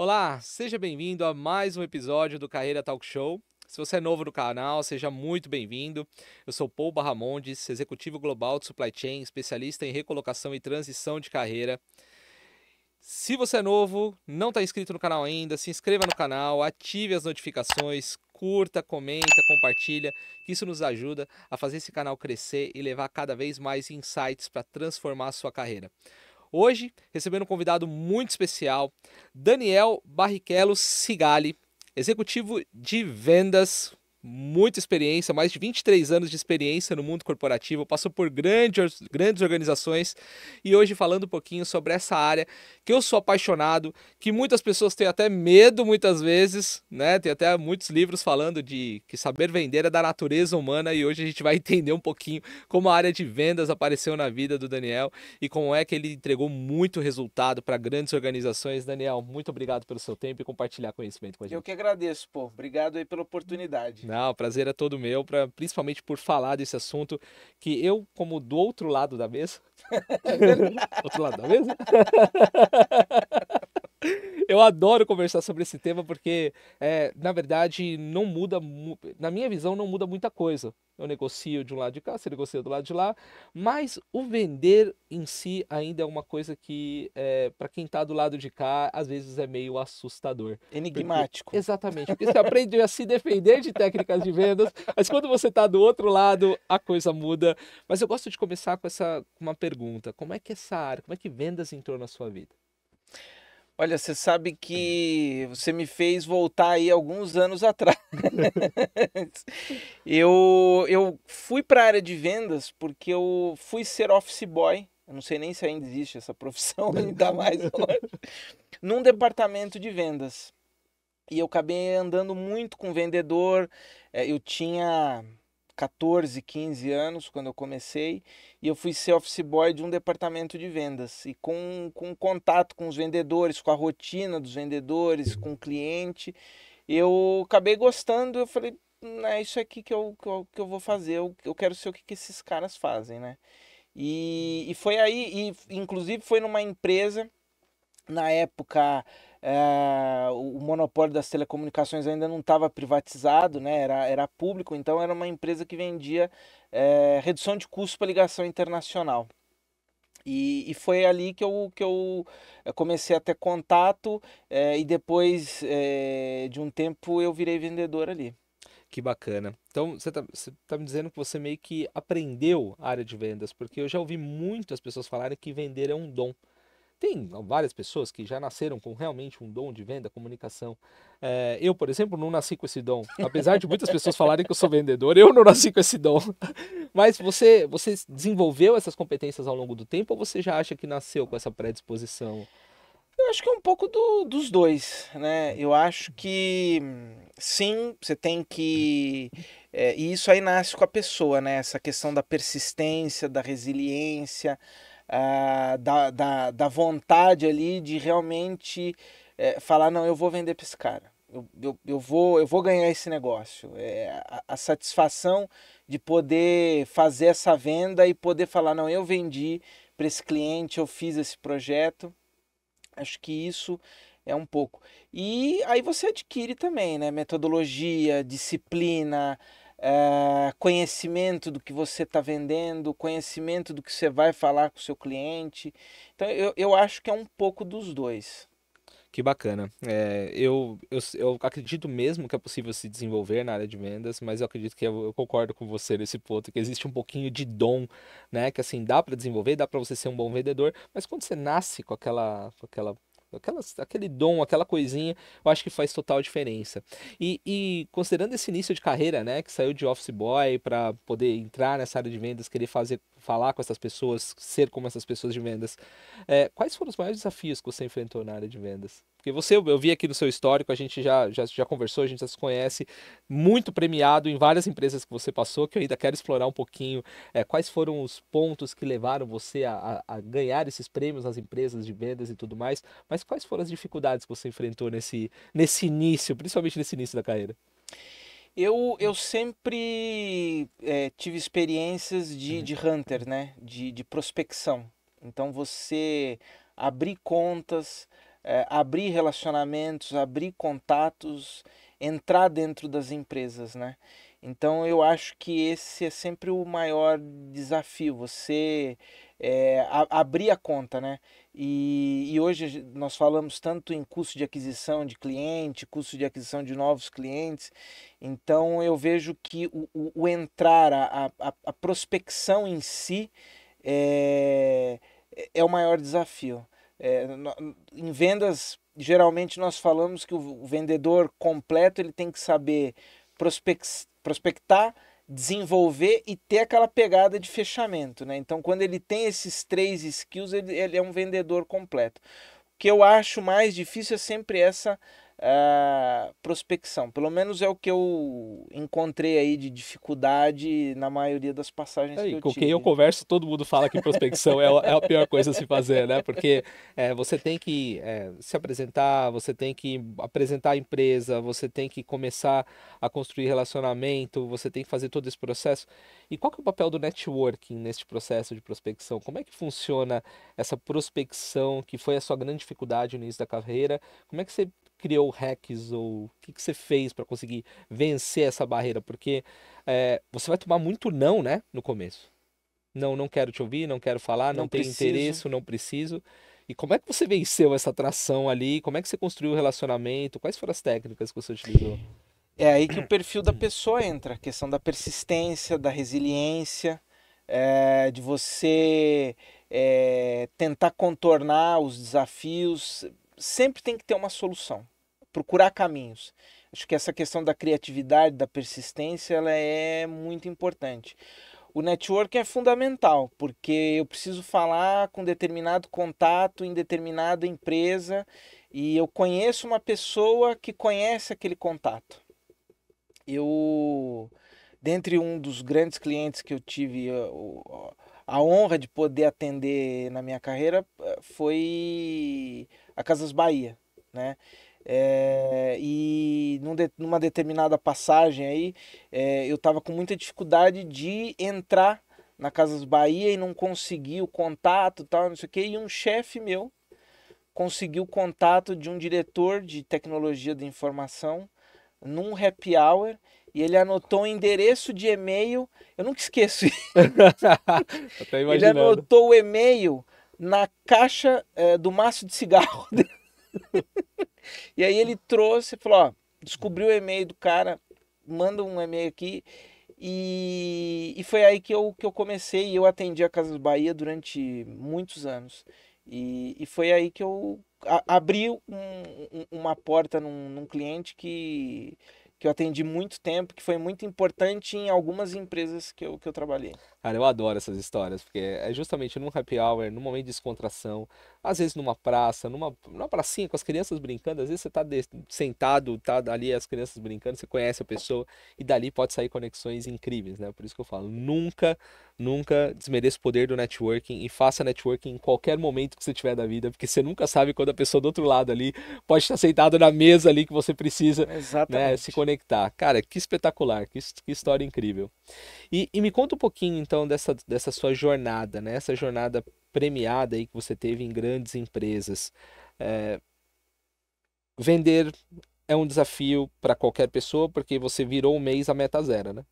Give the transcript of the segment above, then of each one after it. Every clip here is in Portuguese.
Olá, seja bem-vindo a mais um episódio do Carreira Talk Show. Se você é novo no canal, seja muito bem-vindo. Eu sou Paul Barramondes, executivo global de Supply Chain, especialista em recolocação e transição de carreira. Se você é novo, não está inscrito no canal ainda, se inscreva no canal, ative as notificações, curta, comenta, compartilha, que isso nos ajuda a fazer esse canal crescer e levar cada vez mais insights para transformar a sua carreira. Hoje, recebendo um convidado muito especial, Daniel Barrichello Sigali, executivo de vendas, muita experiência, mais de 23 anos de experiência no mundo corporativo, passou por grandes organizações e hoje falando um pouquinho sobre essa área que eu sou apaixonado, que muitas pessoas têm até medo muitas vezes, né? Tem até muitos livros falando de que saber vender é da natureza humana e hoje a gente vai entender um pouquinho como a área de vendas apareceu na vida do Daniel e como é que ele entregou muito resultado para grandes organizações. Daniel, muito obrigado pelo seu tempo e compartilhar conhecimento com a Eu gente. que agradeço, pô. Obrigado aí pela oportunidade. Não, o prazer é todo meu, principalmente por falar desse assunto que eu, como do outro lado da mesa, É verdade. outro lado da mesa, eu adoro conversar sobre esse tema porque, na verdade, não muda, na minha visão, não muda muita coisa. Eu negocio de um lado de cá, você negocia do lado de lá, mas o vender em si ainda é uma coisa que, para quem está do lado de cá, às vezes é meio assustador. Porque, Enigmático. exatamente, porque você aprende a se defender de técnicas de vendas, mas quando você está do outro lado, a coisa muda. Mas eu gosto de começar com uma pergunta: como é que essa área, como é que vendas entrou na sua vida? Olha, você sabe que você me fez voltar aí alguns anos atrás. Eu fui para a área de vendas porque eu fui ser office boy. Eu não sei nem se ainda existe essa profissão, ainda mais hoje. Num departamento de vendas. E eu acabei andando muito com vendedor. Eu tinha 14, 15 anos quando eu comecei e eu fui ser office boy de um departamento de vendas. E com contato com os vendedores, com a rotina dos vendedores, com o cliente, eu acabei gostando. Eu falei, é isso aqui que eu vou fazer. Eu quero ser o que esses caras fazem, né? E foi aí, e inclusive foi numa empresa na época, o monopólio das telecomunicações ainda não estava privatizado, né? Era público, então era uma empresa que vendia redução de custo para ligação internacional. E foi ali que eu comecei a ter contato, e depois de um tempo eu virei vendedor ali. Que bacana. Então, você tá me dizendo que você meio que aprendeu a área de vendas, porque eu já ouvi muitas pessoas falarem que vender é um dom. Tem várias pessoas que já nasceram com realmente um dom de venda, comunicação. Eu, por exemplo, não nasci com esse dom. Apesar de muitas pessoas falarem que eu sou vendedor, eu não nasci com esse dom. Mas você desenvolveu essas competências ao longo do tempo ou você já acha que nasceu com essa predisposição? Eu acho que é um pouco dos dois, né? Eu acho que sim, você tem que. E isso aí nasce com a pessoa, né? Essa questão da persistência, da resiliência, da vontade ali de realmente falar: não, eu vou vender para esse cara. Eu vou ganhar esse negócio. A satisfação de poder fazer essa venda e poder falar: não, eu vendi para esse cliente, eu fiz esse projeto. Acho que isso é um pouco. E aí você adquire também, né? Metodologia, disciplina, conhecimento do que você está vendendo, conhecimento do que você vai falar com o seu cliente. Então eu acho que é um pouco dos dois. Que bacana. Eu acredito mesmo que é possível se desenvolver na área de vendas, mas eu acredito que eu concordo com você nesse ponto, que existe um pouquinho de dom, né? Que assim, dá para desenvolver, dá para você ser um bom vendedor, mas quando você nasce aquele dom, aquela coisinha, eu acho que faz total diferença. E considerando esse início de carreira, né? Que saiu de office boy para poder entrar nessa área de vendas, querer falar com essas pessoas, ser como essas pessoas de vendas. Quais foram os maiores desafios que você enfrentou na área de vendas? Porque eu vi aqui no seu histórico, a gente já conversou, a gente já se conhece, muito premiado em várias empresas que você passou, que eu ainda quero explorar um pouquinho. Quais foram os pontos que levaram você a ganhar esses prêmios nas empresas de vendas e tudo mais, mas quais foram as dificuldades que você enfrentou nesse início, principalmente nesse início da carreira? Eu sempre tive experiências de hunter, né? De prospecção. Então você abrir contas, abrir relacionamentos, abrir contatos, entrar dentro das empresas, né? Então eu acho que esse é sempre o maior desafio, você abrir a conta, né? E hoje nós falamos tanto em custo de aquisição de cliente, custo de aquisição de novos clientes, então eu vejo que o entrar, a prospecção em si é, é o maior desafio. Em vendas, geralmente nós falamos que o vendedor completo ele tem que saber prospectar, desenvolver e ter aquela pegada de fechamento, né? Então, quando ele tem esses três skills, ele é um vendedor completo. O que eu acho mais difícil é sempre essa prospecção. Pelo menos é o que eu encontrei aí de dificuldade na maioria das passagens que Aí, eu com quem eu tive. converso, todo mundo fala que prospecção é a pior coisa a se fazer, né? Porque você tem que se apresentar, você tem que apresentar a empresa, você tem que começar a construir relacionamento, você tem que fazer todo esse processo. E qual que é o papel do networking neste processo de prospecção? Como é que funciona essa prospecção, que foi a sua grande dificuldade no início da carreira? Como é que você criou hacks ou o que que você fez para conseguir vencer essa barreira? Porque você vai tomar muito não, né, no começo. Não, não quero te ouvir, não quero falar, Não não tenho preciso. interesse, não preciso. E como é que você venceu essa atração ali? Como é que você construiu o relacionamento? Quais foram as técnicas que você utilizou? É aí que o perfil da pessoa entra, a questão da persistência, da resiliência, de você tentar contornar os desafios. Sempre tem que ter uma solução, procurar caminhos. Acho que essa questão da criatividade, da persistência, ela é muito importante. O network é fundamental, porque eu preciso falar com determinado contato em determinada empresa e eu conheço uma pessoa que conhece aquele contato. Eu, dentre um dos grandes clientes que eu tive a honra de poder atender na minha carreira, foi a Casas Bahia, né? E numa determinada passagem aí, eu estava com muita dificuldade de entrar na Casas Bahia e não consegui o contato, tal, não sei o quê, e um chefe meu conseguiu o contato de um diretor de tecnologia da informação num happy hour e ele anotou um endereço de e-mail. Eu nunca esqueço. Tô até Ele imaginando. anotou o e-mail na caixa do maço de cigarro. E aí ele trouxe, falou, ó, descobriu o e-mail do cara, manda um e-mail aqui. E foi aí que eu comecei e eu atendi a Casas Bahia durante muitos anos. E foi aí que eu abri uma porta num cliente que eu atendi muito tempo, que foi muito importante em algumas empresas que eu trabalhei. Cara, eu adoro essas histórias, porque é justamente num happy hour, num momento de descontração, às vezes numa praça, numa pracinha com as crianças brincando, às vezes você tá sentado, tá ali as crianças brincando, você conhece a pessoa e dali pode sair conexões incríveis, né? Por isso que eu falo, nunca desmereça o poder do networking e faça networking em qualquer momento que você tiver da vida, porque você nunca sabe quando a pessoa do outro lado ali pode estar sentada na mesa ali que você precisa, né, se Exatamente. conectar. Cara, que espetacular, que história incrível. E me conta um pouquinho então dessa sua jornada, né? Essa jornada premiada aí que você teve em grandes empresas. É, vender é um desafio para qualquer pessoa porque você virou um mês a meta zero, né?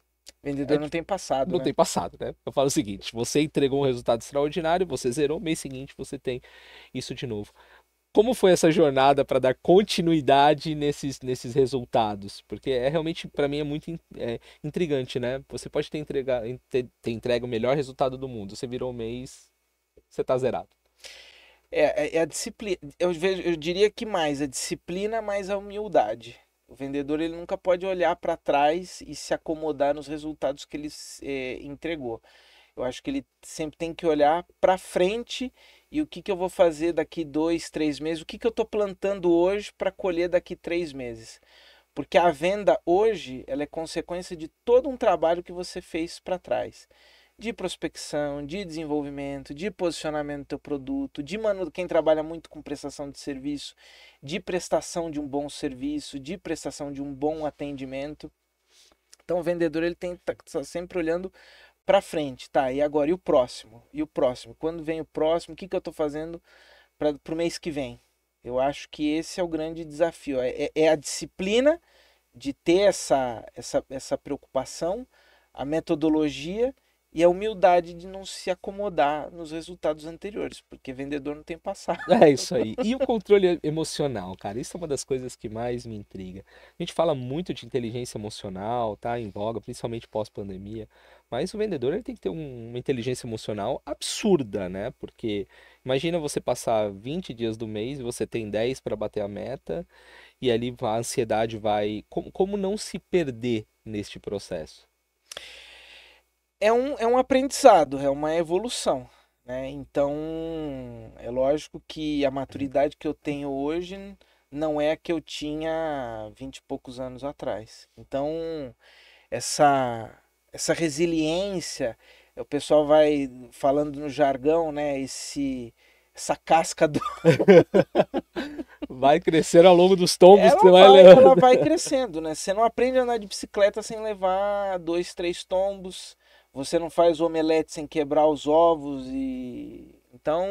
É, Vendedor não tem passado, não né? tem passado, né? Eu falo o seguinte: você entregou um resultado extraordinário, você zerou, mês seguinte você tem isso de novo. Como foi essa jornada para dar continuidade nesses resultados? Porque realmente, para mim, é muito intrigante, né? Você pode ter entregue o melhor resultado do mundo. Você virou um mês, você tá zerado. É a disciplina. Eu diria que mais a disciplina, mais a humildade. O vendedor ele nunca pode olhar para trás e se acomodar nos resultados que ele entregou. Eu acho que ele sempre tem que olhar para frente e o que que eu vou fazer daqui 2, 3 meses, o que que eu estou plantando hoje para colher daqui 3 meses. Porque a venda hoje ela é consequência de todo um trabalho que você fez para trás de prospecção, de desenvolvimento, de posicionamento do teu produto, quem trabalha muito com prestação de serviço, de prestação de um bom serviço, de prestação de um bom atendimento. Então o vendedor ele tem que estar sempre olhando para frente, tá? E agora, e o próximo? E o próximo? Quando vem o próximo, o que que eu estou fazendo para o mês que vem? Eu acho que esse é o grande desafio. É a disciplina de ter essa preocupação, a metodologia e a humildade de não se acomodar nos resultados anteriores, porque vendedor não tem passado. É isso aí. E o controle emocional, cara, isso é uma das coisas que mais me intriga. A gente fala muito de inteligência emocional, tá em voga, principalmente pós-pandemia, mas o vendedor ele tem que ter uma inteligência emocional absurda, né? Porque imagina você passar 20 dias do mês e você tem 10 para bater a meta, e ali a ansiedade vai. Como não se perder neste processo? É um aprendizado, é uma evolução, né? Então, é lógico que a maturidade que eu tenho hoje não é a que eu tinha 20 e poucos anos atrás. Então, essa, essa resiliência, o pessoal vai falando no jargão, né? Essa casca do. Vai crescer ao longo dos tombos que você Ela vai vai, ela levando. vai crescendo, né? Você não aprende a andar de bicicleta sem levar 2, 3 tombos. Você não faz omelete sem quebrar os ovos e então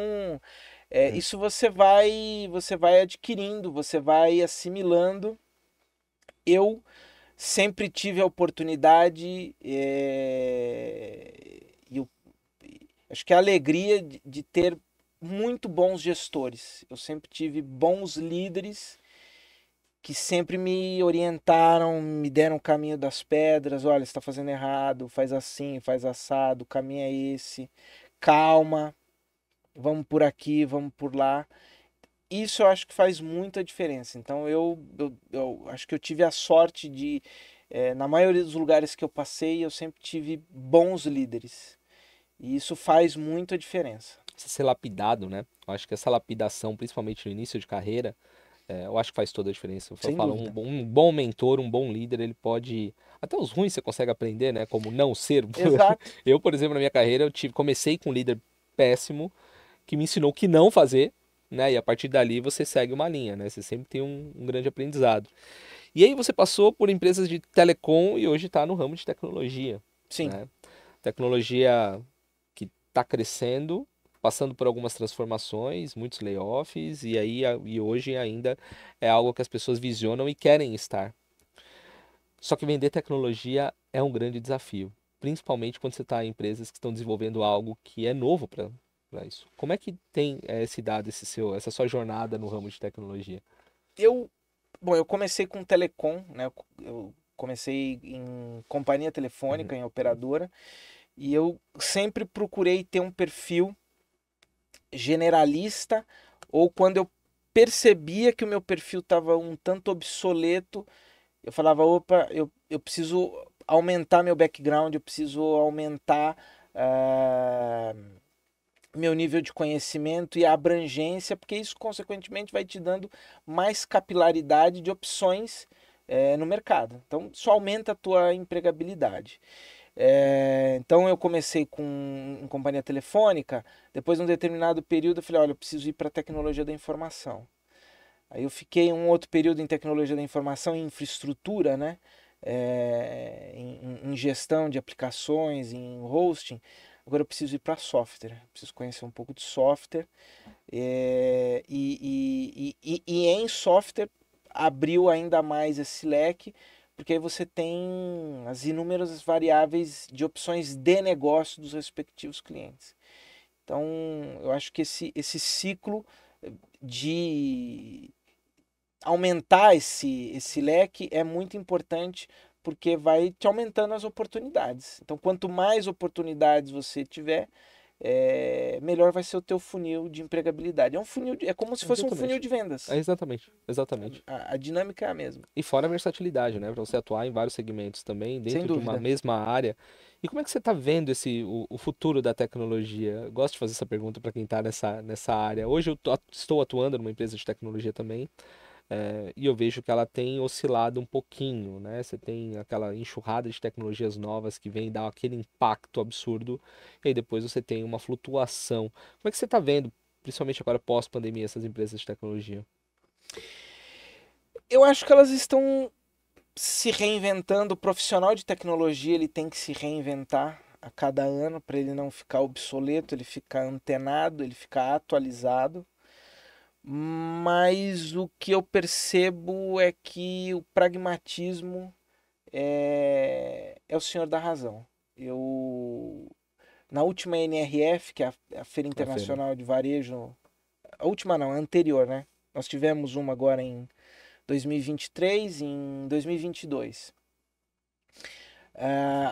isso você vai adquirindo, você vai assimilando. Eu sempre tive a oportunidade e acho que a alegria de ter muito bons gestores. Eu sempre tive bons líderes que sempre me orientaram, me deram o caminho das pedras. Olha, você está fazendo errado, faz assim, faz assado, o caminho é esse. Calma, vamos por aqui, vamos por lá. Isso eu acho que faz muita diferença. Então eu acho que eu tive a sorte de, na maioria dos lugares que eu passei, eu sempre tive bons líderes. E isso faz muita diferença. Precisa ser lapidado, né? Eu acho que essa lapidação, principalmente no início de carreira, eu acho que faz toda a diferença. Eu Sem falo, dúvida. um bom mentor, um bom líder, ele pode. Até os ruins você consegue aprender, né? Como não ser. Exato. Eu, por exemplo, na minha carreira, comecei com um líder péssimo, que me ensinou o que não fazer, né? E a partir dali você segue uma linha, né? Você sempre tem um grande aprendizado. E aí você passou por empresas de telecom e hoje está no ramo de tecnologia, Sim. né? Tecnologia que está crescendo, passando por algumas transformações, muitos layoffs, e aí e hoje ainda é algo que as pessoas visionam e querem estar. Só que vender tecnologia é um grande desafio, principalmente quando você está em empresas que estão desenvolvendo algo que é novo para isso. Como é que tem se dado essa sua jornada no ramo de tecnologia? Eu, bom, eu comecei com telecom, né? Eu comecei em companhia Uhum. telefônica, em operadora, e eu sempre procurei ter um perfil generalista, ou quando eu percebia que o meu perfil estava um tanto obsoleto, eu falava, opa, eu preciso aumentar meu background, eu preciso aumentar ah, meu nível de conhecimento e a abrangência, porque isso consequentemente vai te dando mais capilaridade de opções no mercado. Então, isso aumenta a tua empregabilidade. Então, eu comecei em companhia telefônica, depois de um determinado período eu falei, olha, eu preciso ir para a tecnologia da informação. Aí eu fiquei um outro período em tecnologia da informação e infraestrutura, né? Em gestão de aplicações, em hosting. Agora eu preciso ir para software, preciso conhecer um pouco de software. E em software abriu ainda mais esse leque, porque aí você tem as inúmeras variáveis de opções de negócio dos respectivos clientes. Então, eu acho que esse ciclo de aumentar esse leque é muito importante porque vai te aumentando as oportunidades. Então, quanto mais oportunidades você tiver, melhor vai ser o teu funil de empregabilidade. É como se fosse um funil Exatamente. de vendas. Exatamente, exatamente. A dinâmica é a mesma. E fora a versatilidade, né? Para você atuar em vários segmentos também, Sem dentro de uma dúvida. mesma área. E como é que você está vendo o futuro da tecnologia? Eu gosto de fazer essa pergunta para quem está nessa área. Hoje eu estou atuando numa empresa de tecnologia também, e eu vejo que ela tem oscilado um pouquinho, né? Você tem aquela enxurrada de tecnologias novas que vem dar aquele impacto absurdo, e aí depois você tem uma flutuação. Como é que você está vendo, principalmente agora pós-pandemia, essas empresas de tecnologia? Eu acho que elas estão se reinventando. O profissional de tecnologia ele tem que se reinventar a cada ano para ele não ficar obsoleto, ele ficar antenado, ele ficar atualizado. mas o que eu percebo é que o pragmatismo é o senhor da razão. Na última NRF, que é a Feira A feira. Internacional de Varejo, a última não, a anterior, né? Nós tivemos uma agora em 2023 e em 2022.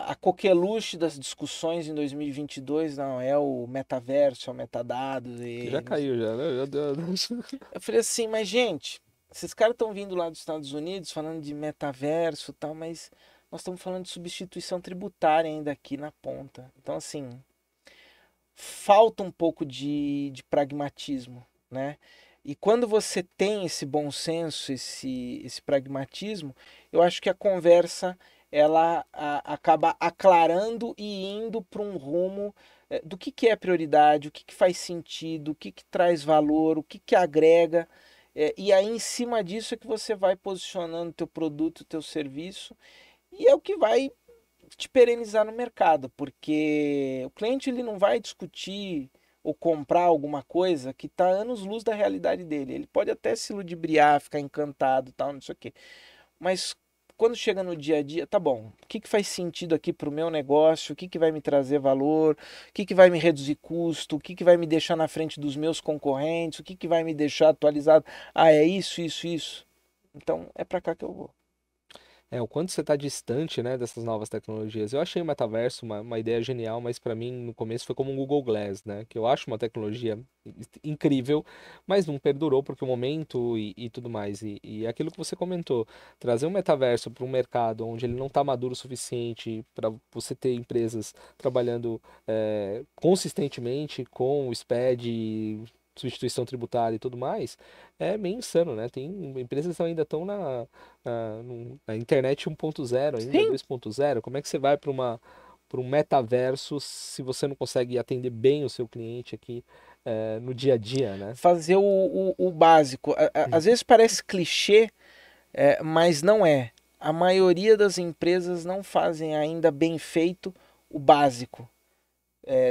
A coqueluche das discussões em 2022 não é o metaverso, é o metadados. Que já caiu, já, né? Meu Deus. Eu falei assim, mas gente, esses caras estão vindo lá dos Estados Unidos falando de metaverso e tal, mas nós estamos falando de substituição tributária ainda aqui na ponta. Então, assim, falta um pouco de pragmatismo, né? E quando você tem esse bom senso, esse pragmatismo, eu acho que a conversa ela acaba aclarando e indo para um rumo do que é prioridade, o que faz sentido, o que traz valor, o que agrega. E aí, em cima disso, é que você vai posicionando o teu produto, o teu serviço, e é o que vai te perenizar no mercado, porque o cliente ele não vai discutir ou comprar alguma coisa que está anos-luz da realidade dele. Ele pode até se ludibriar, ficar encantado, tal, não sei o quê. Mas quando chega no dia a dia, tá bom, o que faz sentido aqui para o meu negócio, o que vai me trazer valor, o que vai me reduzir custo, o que vai me deixar na frente dos meus concorrentes, o que vai me deixar atualizado. Ah, é isso, isso, isso. Então é para cá que eu vou. É, o quanto você está distante, né, dessas novas tecnologias. Eu achei o metaverso uma ideia genial, mas para mim no começo foi como um Google Glass, né, que eu acho uma tecnologia incrível, mas não perdurou porque o momento e tudo mais. E é aquilo que você comentou, trazer um metaverso para um mercado onde ele não está maduro o suficiente para você ter empresas trabalhando consistentemente com o SPED, substituição tributária e tudo mais, é meio insano, né? Tem empresas que ainda estão na internet 1.0 ainda, Sim, 2.0. Como é que você vai para um metaverso se você não consegue atender bem o seu cliente aqui no dia a dia, né? fazer o básico. Às vezes parece clichê, mas não é. A maioria das empresas não fazem ainda bem feito o básico.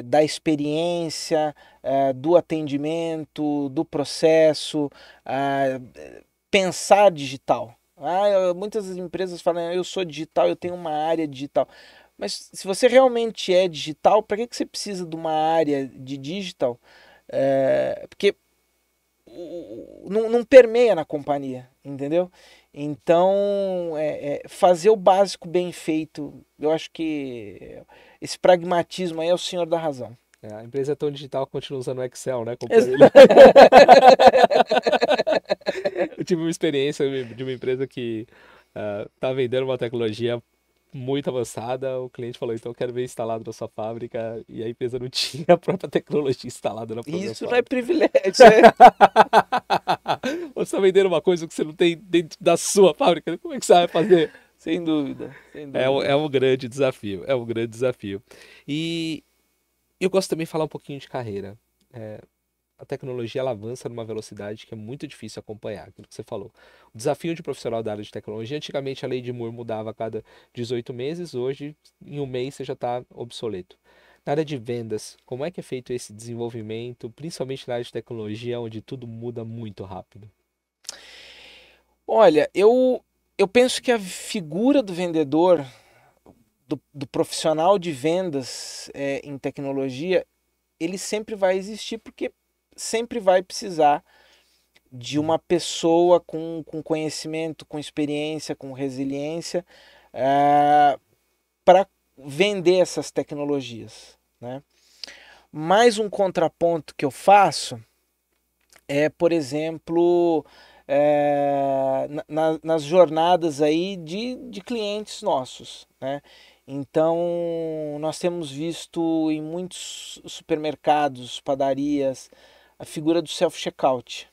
Da experiência, do atendimento, do processo, pensar digital. Muitas empresas falam, eu sou digital, eu tenho uma área digital. Mas se você realmente é digital, para que você precisa de uma área de digital? Porque não permeia na companhia, entendeu? Então, fazer o básico bem feito, eu acho que esse pragmatismo aí é o senhor da razão. A empresa é tão digital que continua usando o Excel, né? Ex- Eu tive uma experiência de uma empresa que tá vendendo uma tecnologia muito avançada. O cliente falou, então eu quero ver instalado na sua fábrica. E a empresa não tinha a própria tecnologia instalada na própria Isso não é fábrica. privilégio, Você está vendendo uma coisa que você não tem dentro da sua fábrica, como é que você vai fazer? sem dúvida, sem É dúvida. um grande desafio, é um grande desafio. E eu gosto também de falar um pouquinho de carreira. A tecnologia ela avança numa velocidade que é muito difícil acompanhar, aquilo que você falou. O desafio de profissional da área de tecnologia, antigamente a lei de Moore mudava a cada 18 meses, hoje em um mês você já está obsoleto. Na área de vendas, como é que é feito esse desenvolvimento, principalmente na área de tecnologia, onde tudo muda muito rápido? Olha, eu penso que a figura do vendedor, do profissional de vendas em tecnologia, ele sempre vai existir porque sempre vai precisar de uma pessoa com conhecimento, com experiência, com resiliência, para vender essas tecnologias, né? Mais um contraponto que eu faço é, por exemplo, nas jornadas aí de clientes nossos, né? Então, nós temos visto em muitos supermercados, padarias, a figura do self-checkout.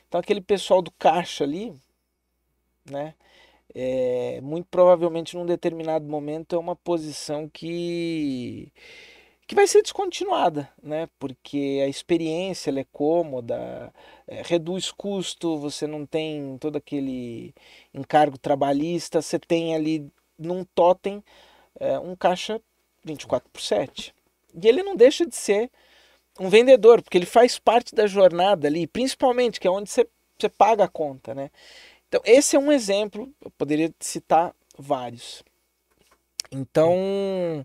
Então, aquele pessoal do caixa ali, né? Muito provavelmente num determinado momento é uma posição que vai ser descontinuada, né? Porque a experiência ela é cômoda, reduz custo, você não tem todo aquele encargo trabalhista, você tem ali num totem um caixa 24/7. E ele não deixa de ser um vendedor, porque ele faz parte da jornada ali, principalmente, que é onde você paga a conta, né? Então, esse é um exemplo, eu poderia citar vários. Então,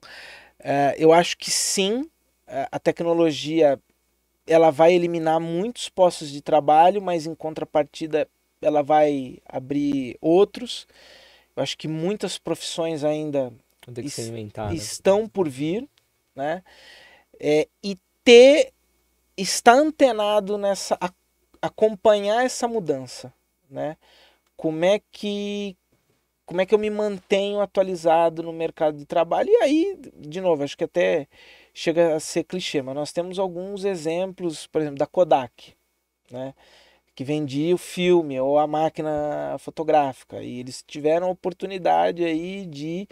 eu acho que sim, a tecnologia ela vai eliminar muitos postos de trabalho, mas em contrapartida ela vai abrir outros. Eu acho que muitas profissões ainda Tem que ser inventada. estão por vir, né? E ter estar antenado nessa acompanhar essa mudança, né? Como é que eu me mantenho atualizado no mercado de trabalho? E aí, de novo, acho que até chega a ser clichê, mas nós temos alguns exemplos, por exemplo, da Kodak, né? Que vendia o filme ou a máquina fotográfica, e eles tiveram a oportunidade aí de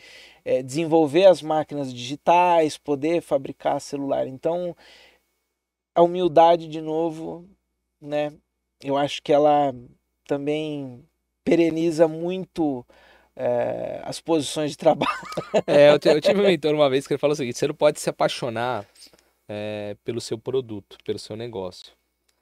desenvolver as máquinas digitais, poder fabricar celular. Então, a humildade, de novo, né? Eu acho que ela também pereniza muito as posições de trabalho. Eu tive um mentor uma vez que ele falou o seguinte: você não pode se apaixonar pelo seu produto, pelo seu negócio,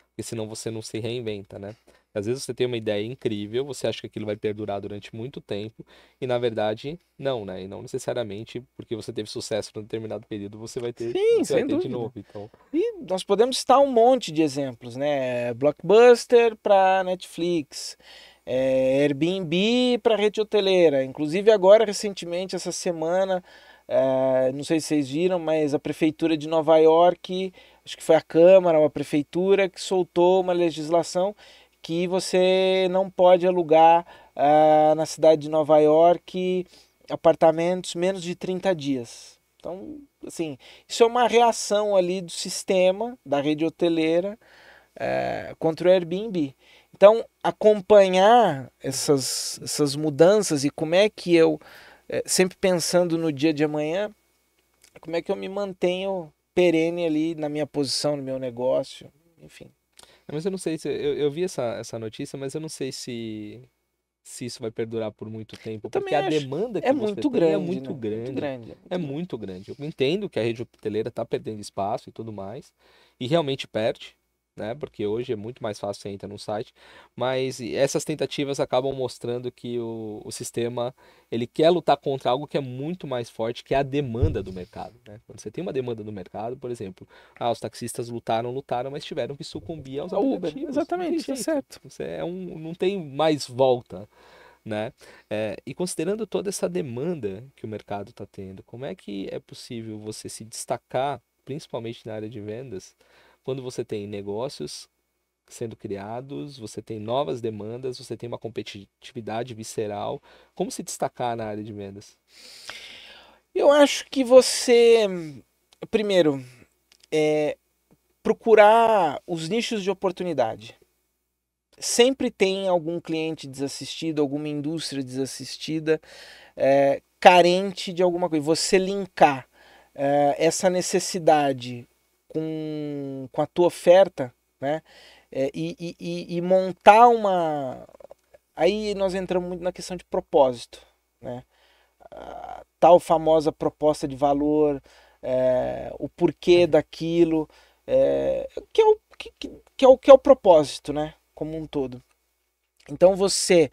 porque senão você não se reinventa, né? Às vezes você tem uma ideia incrível, você acha que aquilo vai perdurar durante muito tempo, e na verdade, não, né? E não necessariamente porque você teve sucesso num determinado período, Sim, você vai sem ter de dúvida. novo. Então, E nós podemos citar um monte de exemplos, né? Blockbuster para Netflix, Airbnb para rede hoteleira. Inclusive agora, recentemente, essa semana, não sei se vocês viram, mas a prefeitura de Nova York, acho que foi a Câmara ou a prefeitura que soltou uma legislação que você não pode alugar na cidade de Nova York apartamentos menos de 30 dias. Então, assim, isso é uma reação ali do sistema, da rede hoteleira, contra o Airbnb. Então, acompanhar essas mudanças e como é que eu, sempre pensando no dia de amanhã, como é que eu me mantenho perene ali na minha posição, no meu negócio, enfim. mas eu não sei se eu vi essa notícia, mas eu não sei se isso vai perdurar por muito Eu tempo, porque também a acho. demanda É que você muito tem é grande, muito né? Muito grande. grande, é É muito grande. muito grande. Eu entendo que a rede hoteleira está perdendo espaço e tudo mais, e realmente perde, né? Porque hoje é muito mais fácil você entrar no site, mas essas tentativas acabam mostrando que o sistema ele quer lutar contra algo que é muito mais forte, que é a demanda do mercado, né? Quando você tem uma demanda do mercado, por exemplo, os taxistas lutaram, mas tiveram que sucumbir aos A Uber, aplicativos. Não tem exatamente, tá jeito. certo. Você não tem mais volta, né? E considerando toda essa demanda que o mercado está tendo, como é que é possível você se destacar, principalmente na área de vendas, quando você tem negócios sendo criados, você tem novas demandas, você tem uma competitividade visceral? Como se destacar na área de vendas? Eu acho que você, primeiro, procurar os nichos de oportunidade. Sempre tem algum cliente desassistido, alguma indústria desassistida, carente de alguma coisa. Você linkar essa necessidade com a tua oferta, né? E montar uma. Aí nós entramos muito na questão de propósito, né? A tal famosa proposta de valor, o porquê daquilo, que é o propósito, né? Como um todo. Então você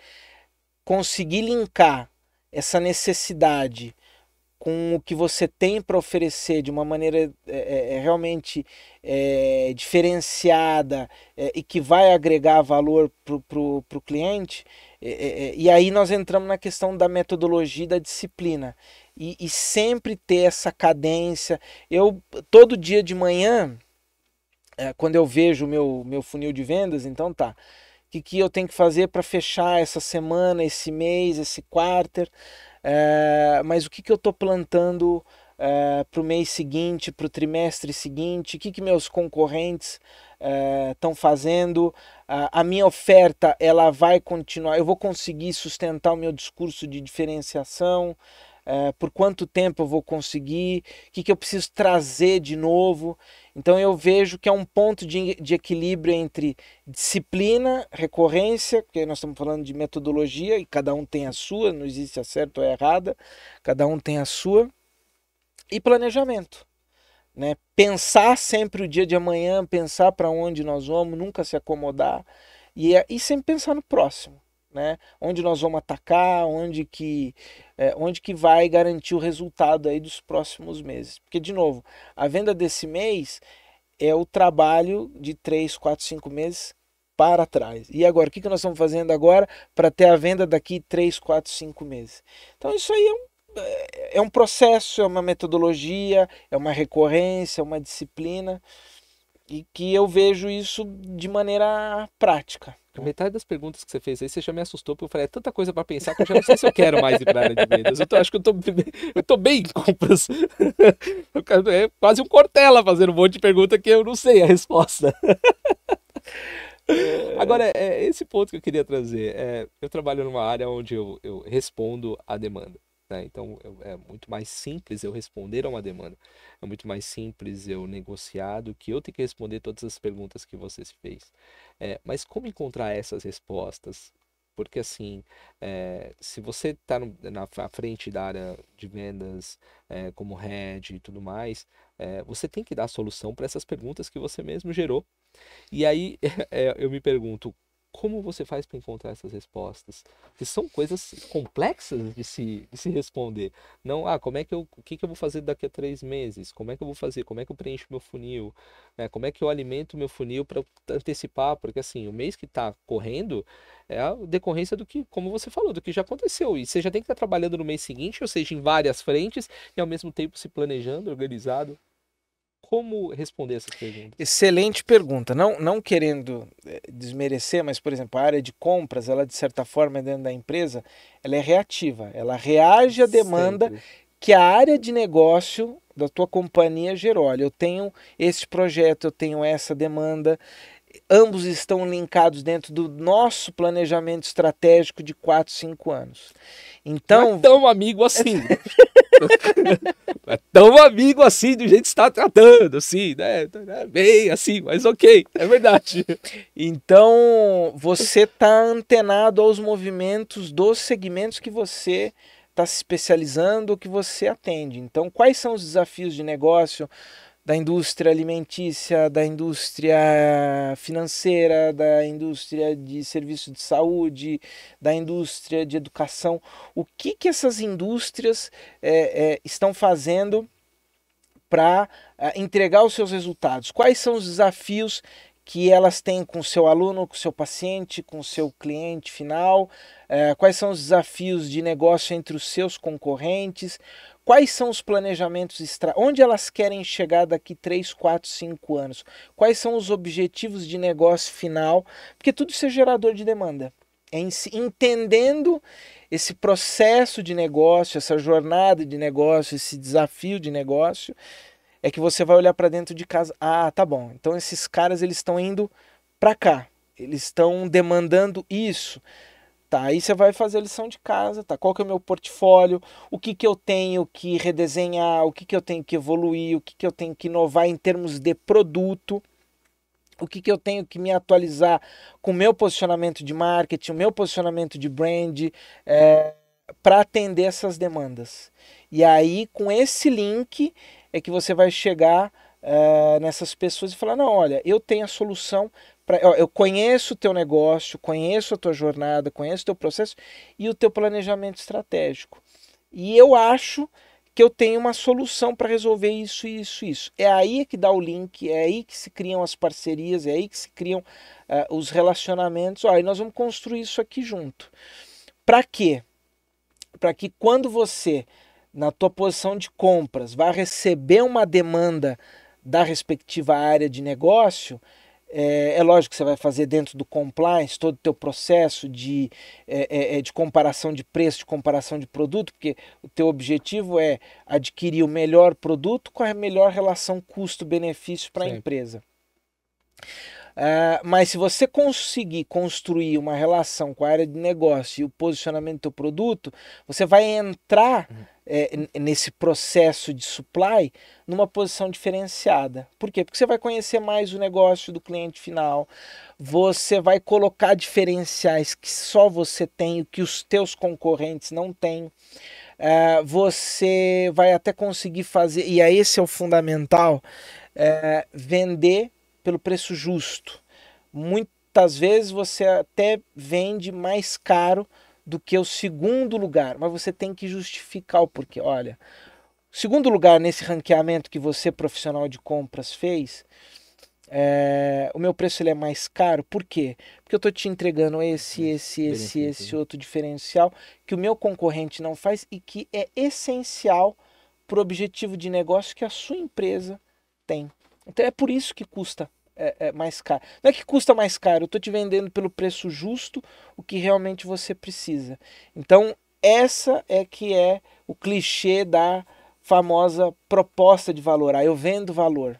conseguir linkar essa necessidade com o que você tem para oferecer de uma maneira realmente diferenciada e que vai agregar valor para o cliente, e aí nós entramos na questão da metodologia e da disciplina. E sempre ter essa cadência. Eu, todo dia de manhã, quando eu vejo o meu funil de vendas, então tá. O que eu tenho que fazer para fechar essa semana, esse mês, esse quarter? Mas o que eu estou plantando para o mês seguinte, para o trimestre seguinte? O que meus concorrentes estão fazendo? A minha oferta ela vai continuar? Eu vou conseguir sustentar o meu discurso de diferenciação? Por quanto tempo eu vou conseguir? O que eu preciso trazer de novo? Então eu vejo que é um ponto de equilíbrio entre disciplina, recorrência, porque nós estamos falando de metodologia e cada um tem a sua, não existe a certa ou a errada, cada um tem a sua, e planejamento. né? Pensar sempre o dia de amanhã, pensar para onde nós vamos, nunca se acomodar e sempre pensar no próximo, né? Onde nós vamos atacar, onde que vai garantir o resultado aí dos próximos meses. Porque, de novo, a venda desse mês é o trabalho de 3, 4, 5 meses para trás. E agora, o que nós estamos fazendo agora para ter a venda daqui 3, 4, 5 meses? Então isso aí é um processo, é uma metodologia, é uma recorrência, é uma disciplina, e que eu vejo isso de maneira prática. A metade das perguntas que você fez aí, você já me assustou, porque eu falei, é tanta coisa para pensar que eu já não sei se eu quero mais ir para a área de vendas. Acho que eu tô bem em compras. É quase um Cortella fazendo um monte de pergunta que eu não sei a resposta. Agora, esse ponto que eu queria trazer. Eu trabalho numa área onde eu respondo à demanda. Né? Então, é muito mais simples eu responder a uma demanda. É muito mais simples eu negociar do que eu ter que responder todas as perguntas que você se fez. Mas como encontrar essas respostas? Porque, assim, se você está na frente da área de vendas, como head e tudo mais, você tem que dar a solução para essas perguntas que você mesmo gerou. E aí eu me pergunto, como você faz para encontrar essas respostas? Que são coisas complexas de se responder. Não, o que que eu vou fazer daqui a 3 meses? Como é que eu vou fazer? Como é que eu preencho meu funil? Como é que eu alimento meu funil para antecipar? Porque assim, o mês que está correndo é a decorrência do que, como você falou, do que já aconteceu. E você já tem que estar trabalhando no mês seguinte, ou seja, em várias frentes, e ao mesmo tempo se planejando, organizado. Como responder essas perguntas? Excelente pergunta. Não querendo desmerecer, mas, por exemplo, a área de compras, ela de certa forma dentro da empresa, ela é reativa. Ela reage à demanda Sempre. que a área de negócio da tua companhia gerou. Olha, eu tenho esse projeto, eu tenho essa demanda. Ambos estão linkados dentro do nosso planejamento estratégico de 4, 5 anos. Não é Então, tão amigo assim. Não é tão amigo assim do jeito que está tratando, assim, né? Bem assim, mas ok, é verdade. então você está antenado aos movimentos dos segmentos que você está se especializando ou que você atende. Então, quais são os desafios de negócio da indústria alimentícia, da indústria financeira, da indústria de serviço de saúde, da indústria de educação? O que essas indústrias estão fazendo para entregar os seus resultados? Quais são os desafios que elas têm com o seu aluno, com o seu paciente, com o seu cliente final? Quais são os desafios de negócio entre os seus concorrentes? Quais são os planejamentos, onde elas querem chegar daqui 3, 4, 5 anos? Quais são os objetivos de negócio final? Porque tudo isso é gerador de demanda. Entendendo esse processo de negócio, essa jornada de negócio, esse desafio de negócio, é que você vai olhar para dentro de casa. Ah, tá bom. Então esses caras eles estão indo para cá. Eles estão demandando isso. Tá, aí você vai fazer a lição de casa, tá? Qual que é o meu portfólio? O que eu tenho que redesenhar? O que eu tenho que evoluir? O que eu tenho que inovar em termos de produto? O que eu tenho que me atualizar com o meu posicionamento de marketing, o meu posicionamento de brand, para atender essas demandas. E aí, com esse link, é que você vai chegar nessas pessoas e falar, não, olha, eu tenho a solução, eu conheço o teu negócio, conheço a tua jornada, conheço o teu processo e o teu planejamento estratégico. E eu acho que eu tenho uma solução para resolver isso, isso, isso. É aí que dá o link, é aí que se criam as parcerias, é aí que se criam os relacionamentos. Ó, e nós vamos construir isso aqui junto. Para quê? Para que quando você, na tua posição de compras, vai receber uma demanda da respectiva área de negócio, é lógico que você vai fazer dentro do compliance todo o teu processo de comparação de preço, de comparação de produto, porque o teu objetivo é adquirir o melhor produto com a melhor relação custo-benefício para a empresa. Mas se você conseguir construir uma relação com a área de negócio e o posicionamento do teu produto, você vai entrar nesse processo de supply numa posição diferenciada. Por quê? Porque você vai conhecer mais o negócio do cliente final, você vai colocar diferenciais que só você tem, que os teus concorrentes não têm. você vai até conseguir fazer, e aí esse é o fundamental, vender pelo preço justo. Muitas vezes você até vende mais caro do que o segundo lugar, mas você tem que justificar o porquê. Olha, segundo lugar nesse ranqueamento que você, profissional de compras, fez, o meu preço ele é mais caro. Por quê? Porque eu estou te entregando esse outro diferencial que o meu concorrente não faz e que é essencial para o objetivo de negócio que a sua empresa tem. Então é por isso que custa mais caro. Não é que custa mais caro, eu estou te vendendo pelo preço justo o que realmente você precisa. Então essa é que é o clichê da famosa proposta de valor. Eu vendo valor.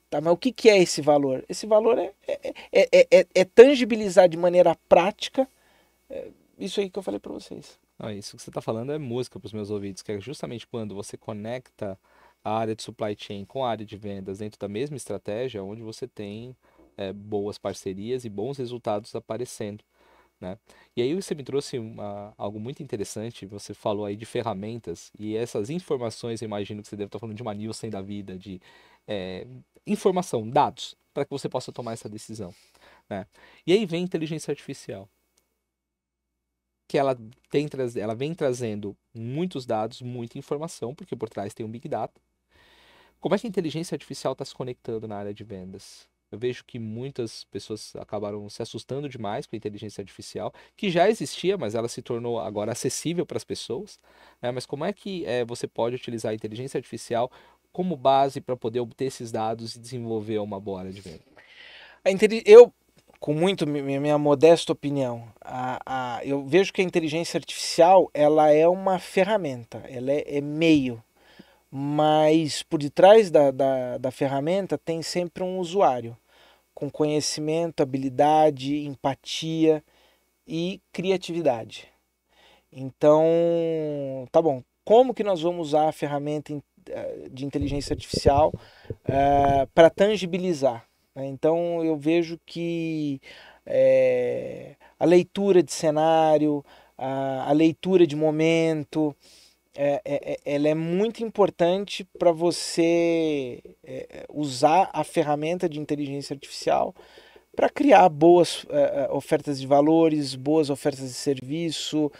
Tá, mas o que é esse valor? Esse valor é tangibilizar de maneira prática isso aí que eu falei para vocês. Isso que você está falando é música para os meus ouvidos, que é justamente quando você conecta a área de supply chain com a área de vendas dentro da mesma estratégia, onde você tem boas parcerias e bons resultados aparecendo, né? E aí você me trouxe algo muito interessante, você falou aí de ferramentas, e essas informações, eu imagino que você deve estar falando de uma Nielsen da vida, de informação, dados, para que você possa tomar essa decisão, né? E aí vem a inteligência artificial, que ela vem trazendo muitos dados, muita informação, porque por trás tem um Big Data. Como é que a inteligência artificial está se conectando na área de vendas? Eu vejo que muitas pessoas acabaram se assustando demais com a inteligência artificial, que já existia, mas ela se tornou agora acessível para as pessoas, né? Mas como é que você pode utilizar a inteligência artificial como base para poder obter esses dados e desenvolver uma boa área de venda? Eu, com muito minha modesta opinião, eu vejo que a inteligência artificial ela é uma ferramenta, ela é meio, mas por detrás da ferramenta tem sempre um usuário com conhecimento, habilidade, empatia e criatividade. Então, tá bom. Como que nós vamos usar a ferramenta de inteligência artificial para tangibilizar? Né? Então, eu vejo que a leitura de cenário, a leitura de momento, ela é muito importante para você usar a ferramenta de inteligência artificial para criar boas ofertas de valores, boas ofertas de serviço,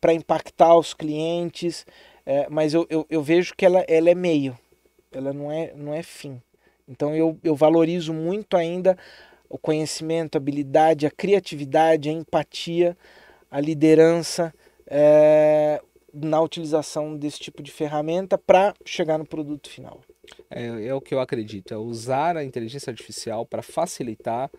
para impactar os clientes, mas eu vejo que ela é meio, ela não é fim. Então eu valorizo muito ainda o conhecimento, a habilidade, a criatividade, a empatia, a liderança na utilização desse tipo de ferramenta para chegar no produto final. É o que eu acredito, é usar a inteligência artificial para facilitar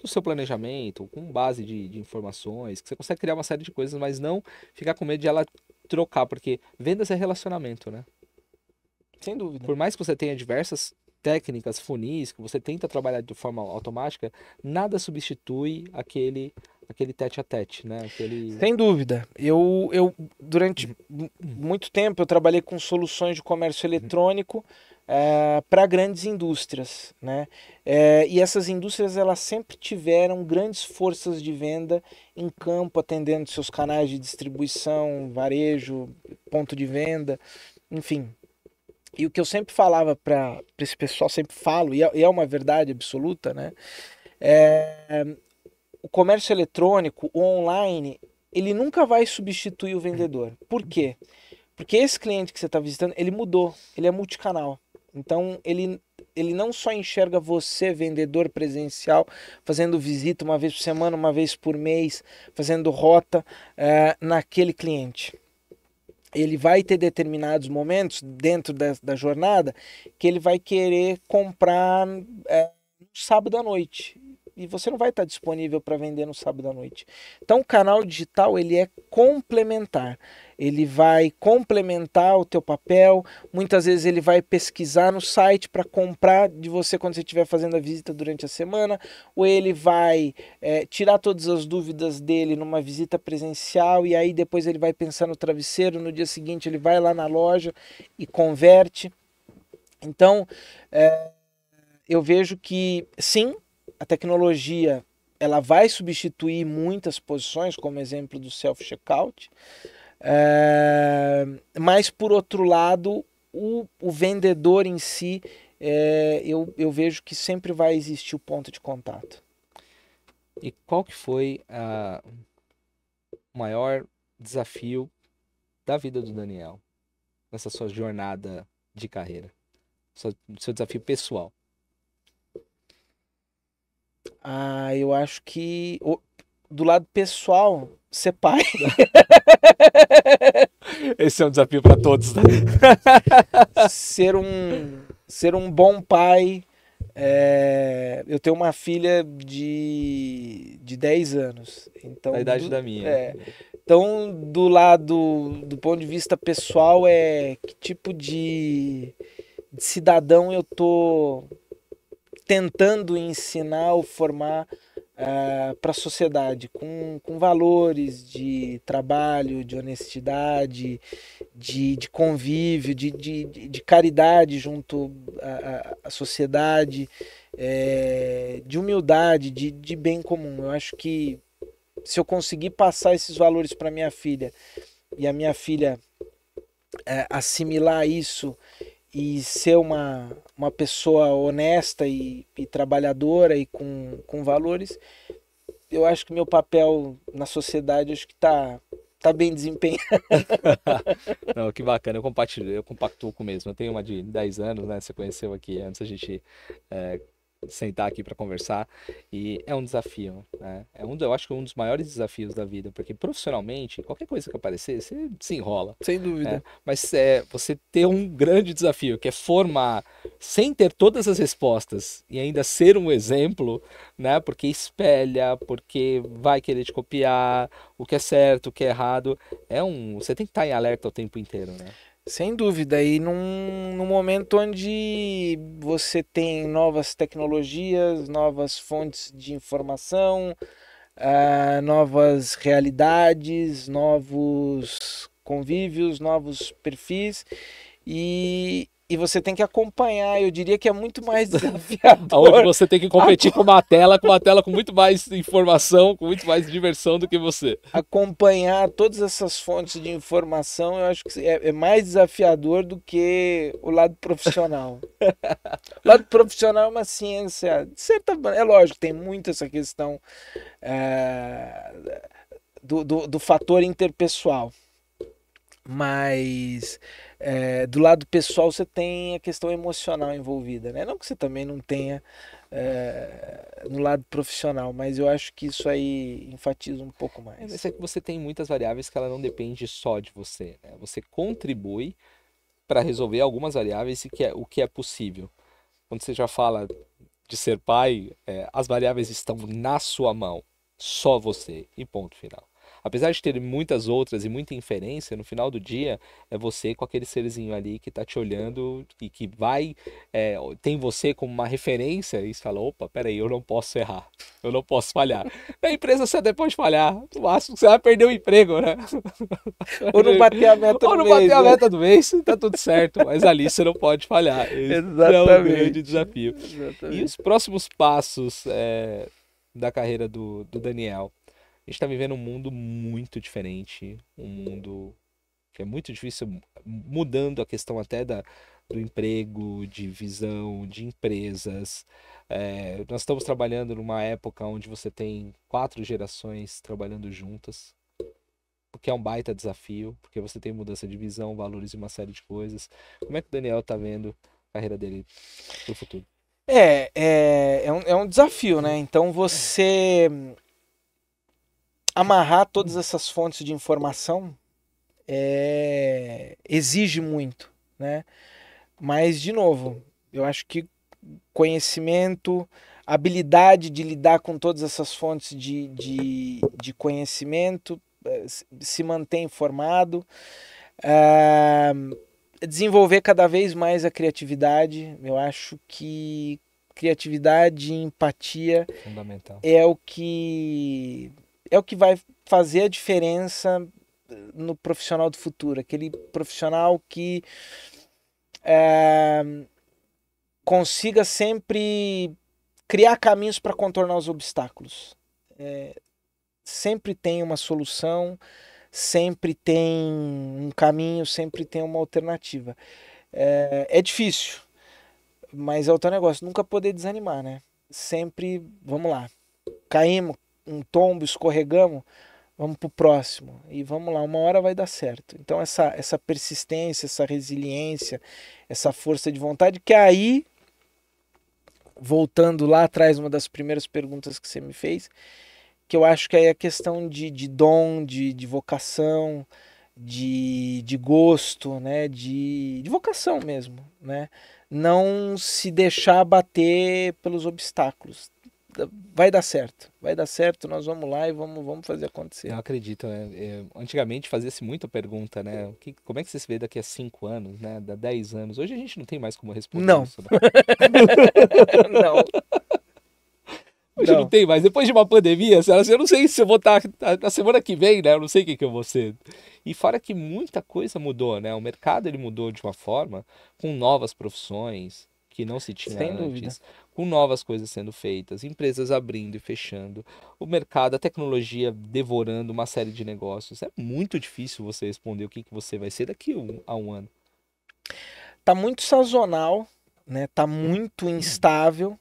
o seu planejamento, com base de informações, que você consegue criar uma série de coisas, mas não ficar com medo de ela trocar, porque vendas é relacionamento, né? Sem dúvida. Por mais que você tenha diversas técnicas, funis, que você tenta trabalhar de forma automática, nada substitui aquele tete a tete, né? Sem dúvida. Eu durante muito tempo eu trabalhei com soluções de comércio eletrônico para grandes indústrias, né? E essas indústrias elas sempre tiveram grandes forças de venda em campo, atendendo seus canais de distribuição, varejo, ponto de venda, enfim. E o que eu sempre falava para esse pessoal, sempre falo, e é uma verdade absoluta, né? O comércio eletrônico, o online, ele nunca vai substituir o vendedor. Por quê? Porque esse cliente que você está visitando, ele mudou, ele é multicanal. Então, ele não só enxerga você, vendedor presencial, fazendo visita uma vez por semana, uma vez por mês, fazendo rota naquele cliente. Ele vai ter determinados momentos dentro da jornada que ele vai querer comprar no sábado à noite. E você não vai estar disponível para vender no sábado à noite. Então o canal digital ele é complementar. Ele vai complementar o teu papel. Muitas vezes ele vai pesquisar no site para comprar de você quando você estiver fazendo a visita durante a semana. Ou ele vai tirar todas as dúvidas dele numa visita presencial. E aí depois ele vai pensar no travesseiro. No dia seguinte ele vai lá na loja e converte. Então eu vejo que sim, a tecnologia ela vai substituir muitas posições, como exemplo do self-checkout, Mas, por outro lado, o vendedor em si, eu vejo que sempre vai existir o ponto de contato. E qual que foi o maior desafio da vida do Daniel nessa sua jornada de carreira? Seu desafio pessoal? Eu acho que do lado pessoal, ser pai. Esse é um desafio para todos, né? ser um bom pai. Eu tenho uma filha de 10 anos. Então, Da idade da minha. Então, do ponto de vista pessoal, que tipo de cidadão eu tô tentando ensinar ou formar para a sociedade, com valores de trabalho, de honestidade, de convívio, de caridade junto à sociedade, de humildade, de bem comum. Eu acho que se eu conseguir passar esses valores para minha filha e a minha filha assimilar isso e ser uma pessoa honesta e trabalhadora e com valores, eu acho que meu papel na sociedade acho que tá bem desempenhado. Não, que bacana, eu compactuo com o mesmo. Eu tenho uma de 10 anos, né? Você conheceu aqui antes a gente sentar aqui para conversar. E é um desafio, né? Eu acho que é um dos maiores desafios da vida, porque profissionalmente, qualquer coisa que aparecer, você desenrola. Sem dúvida. Mas você ter um grande desafio, que é formar, sem ter todas as respostas, e ainda ser um exemplo, né? Porque espelha, porque vai querer te copiar, o que é certo, o que é errado. Você tem que estar em alerta o tempo inteiro, né? Sem dúvida. E num momento onde você tem novas tecnologias, novas fontes de informação, novas realidades, novos convívios, novos perfis, e você tem que acompanhar. Eu diria que é muito mais desafiador. Onde você tem que competir com uma tela com muito mais informação, com muito mais diversão do que você. Acompanhar todas essas fontes de informação, eu acho que é mais desafiador do que o lado profissional. O lado profissional é uma ciência, de certa maneira, é lógico, tem muito essa questão do fator interpessoal. Mas do lado pessoal você tem a questão emocional envolvida, né? Não que você também não tenha no lado profissional, mas eu acho que isso aí enfatiza um pouco mais. Mas é que você tem muitas variáveis que ela não depende só de você, né? Você contribui para resolver algumas variáveis e o que é possível. Quando você já fala de ser pai, as variáveis estão na sua mão, só você, e ponto final. Apesar de ter muitas outras e muita inferência, no final do dia é você com aquele serzinho ali que tá te olhando e que tem você como uma referência e você fala, opa, peraí, eu não posso errar, eu não posso falhar. Na empresa você até pode falhar, no máximo você vai perder o emprego, né? Ou não bater a meta do mês. Ou não bater a meta do mês, tá tudo certo, mas ali você não pode falhar. Esse é um grande desafio. Exatamente. E os próximos passos da carreira do Daniel? A gente está vivendo um mundo muito diferente, um mundo que é muito difícil, mudando a questão até do emprego, de visão, de empresas. Nós estamos trabalhando numa época onde você tem 4 gerações trabalhando juntas, o que é um baita desafio, porque você tem mudança de visão, valores e uma série de coisas. Como é que o Daniel está vendo a carreira dele para o futuro? É um desafio, né? Então você amarrar todas essas fontes de informação exige muito, né? Mas, de novo, eu acho que conhecimento, habilidade de lidar com todas essas fontes de conhecimento, se manter informado, desenvolver cada vez mais a criatividade. Eu acho que criatividade e empatia Fundamental. é o que vai fazer a diferença no profissional do futuro, aquele profissional que consiga sempre criar caminhos para contornar os obstáculos. Sempre tem uma solução, sempre tem um caminho, sempre tem uma alternativa. É difícil, mas é o teu negócio, nunca poder desanimar, né? Sempre, vamos lá, caímos, um tombo, escorregamos, vamos pro próximo. E vamos lá, uma hora vai dar certo. Então essa persistência, essa resiliência, essa força de vontade, que aí, voltando lá atrás, uma das primeiras perguntas que você me fez, que eu acho que aí é questão de dom, de vocação, de gosto, né? De vocação mesmo, né? Não se deixar bater pelos obstáculos. Vai dar certo, nós vamos lá e vamos fazer acontecer. Eu acredito, né? Antigamente fazia-se muita pergunta, né? Como é que você se vê daqui a 5 anos, né? Da 10 anos? Hoje a gente não tem mais como responder Não, isso, né? não, Hoje não não. tem mais. Depois de uma pandemia, eu não sei se eu vou estar na semana que vem, né? Eu não sei o que eu vou ser. E fora que muita coisa mudou, né? O mercado ele mudou de uma forma com novas profissões que não se tinha Sem dúvida. antes, com novas coisas sendo feitas, empresas abrindo e fechando, o mercado, a tecnologia devorando uma série de negócios. É muito difícil você responder o que você vai ser daqui a um ano. Tá muito sazonal, né? Tá muito instável,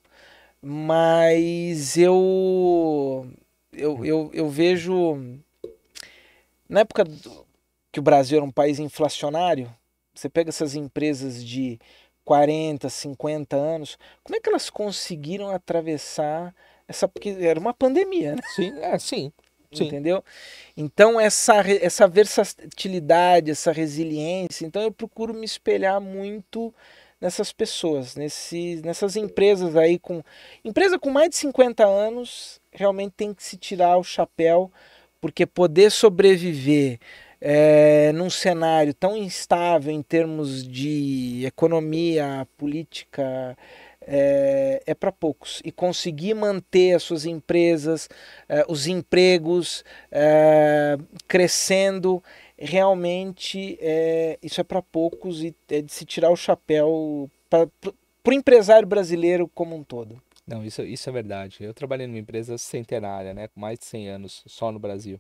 mas eu vejo na época que o Brasil era um país inflacionário, você pega essas empresas de 40, 50 anos, como é que elas conseguiram atravessar essa, porque era uma pandemia, né? Sim, sim, sim. Entendeu? Então essa versatilidade, essa resiliência, então eu procuro me espelhar muito nessas pessoas, nessas empresas aí empresa com mais de 50 anos, realmente tem que se tirar o chapéu, porque poder sobreviver num cenário tão instável em termos de economia, política, é para poucos. E conseguir manter as suas empresas, os empregos crescendo, realmente isso é para poucos e é de se tirar o chapéu para o empresário brasileiro como um todo. Não, isso é verdade. Eu trabalhei numa empresa centenária, né? Com mais de 100 anos só no Brasil.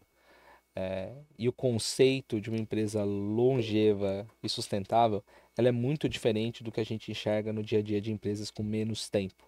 E o conceito de uma empresa longeva e sustentável, ela é muito diferente do que a gente enxerga no dia a dia de empresas com menos tempo,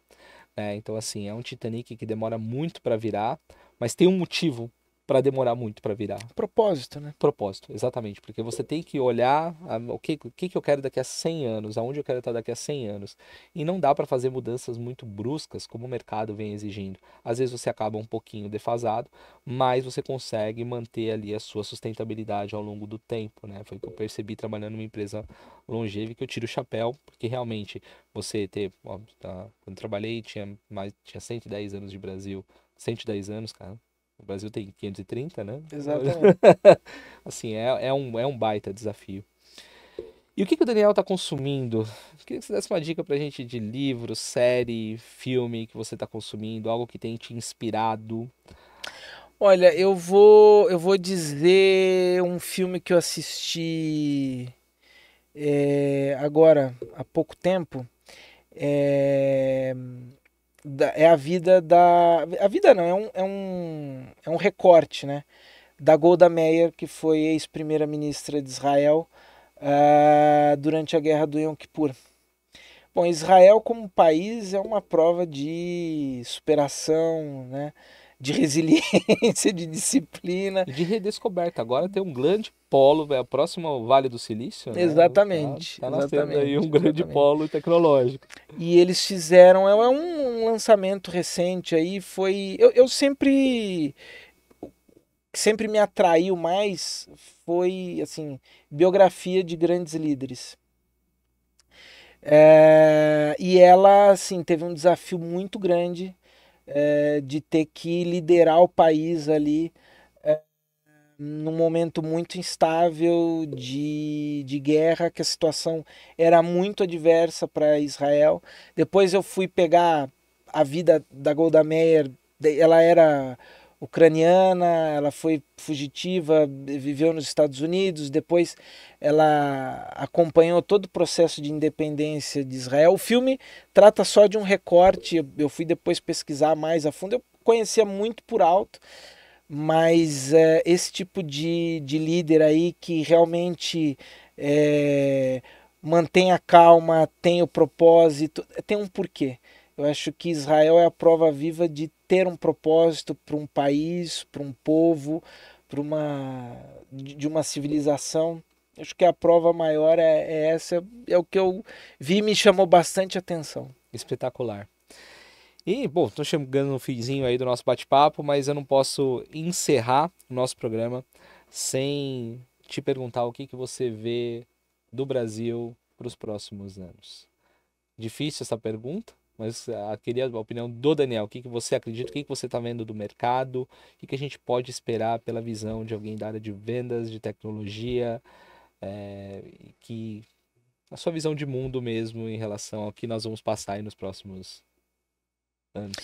né? Então, assim, é um Titanic que demora muito para virar, mas tem um motivo para demorar muito para virar. Propósito, né? Propósito, exatamente, porque você tem que olhar o que eu quero daqui a 100 anos, aonde eu quero estar daqui a 100 anos. E não dá para fazer mudanças muito bruscas como o mercado vem exigindo. Às vezes você acaba um pouquinho defasado, mas você consegue manter ali a sua sustentabilidade ao longo do tempo, né? Foi o que eu percebi trabalhando numa empresa longeva que eu tiro o chapéu, porque realmente você ter, ó, quando eu trabalhei tinha 110 anos de Brasil, 110 anos, cara. O Brasil tem 530, né? Exatamente. Assim, é um baita desafio. E o que o Daniel tá consumindo? Queria que você desse uma dica pra gente de livro, série, filme que você tá consumindo, algo que tem te inspirado. Olha, eu vou dizer um filme que eu assisti agora há pouco tempo. É, é a vida da. A vida não, é um recorte, né? Da Golda Meir, que foi ex-primeira-ministra de Israel durante a guerra do Yom Kippur. Bom, Israel como país é uma prova de superação, né? De resiliência, de disciplina. E de redescoberta. Agora tem um grande polo, é o próximo Vale do Silício, né? Tá, Exatamente, tá nascendo aí um exatamente, grande exatamente. polo tecnológico. E eles fizeram, um lançamento recente aí, foi. Eu sempre me atraiu mais foi assim biografia de grandes líderes. E ela assim teve um desafio muito grande de ter que liderar o país ali num momento muito instável de guerra, que a situação era muito adversa para Israel. Depois eu fui pegar a vida da Golda Meir, ela era ucraniana, ela foi fugitiva, viveu nos Estados Unidos, depois ela acompanhou todo o processo de independência de Israel. O filme trata só de um recorte, eu fui depois pesquisar mais a fundo, eu conhecia muito por alto, mas esse tipo de líder aí que realmente é, mantém a calma, tem o propósito, tem um porquê. Eu acho que Israel é a prova viva de ter um propósito para um país, para um povo, de uma civilização. Acho que a prova maior é essa, é o que eu vi e me chamou bastante atenção. Espetacular. E, bom, tô chegando no finzinho aí do nosso bate-papo, mas eu não posso encerrar o nosso programa sem te perguntar o que que você vê do Brasil para os próximos anos. Difícil essa pergunta, mas queria a opinião do Daniel. O que que você acredita? O que que você está vendo do mercado? O que que a gente pode esperar pela visão de alguém da área de vendas, de tecnologia, que a sua visão de mundo mesmo em relação ao que nós vamos passar aí nos próximos anos?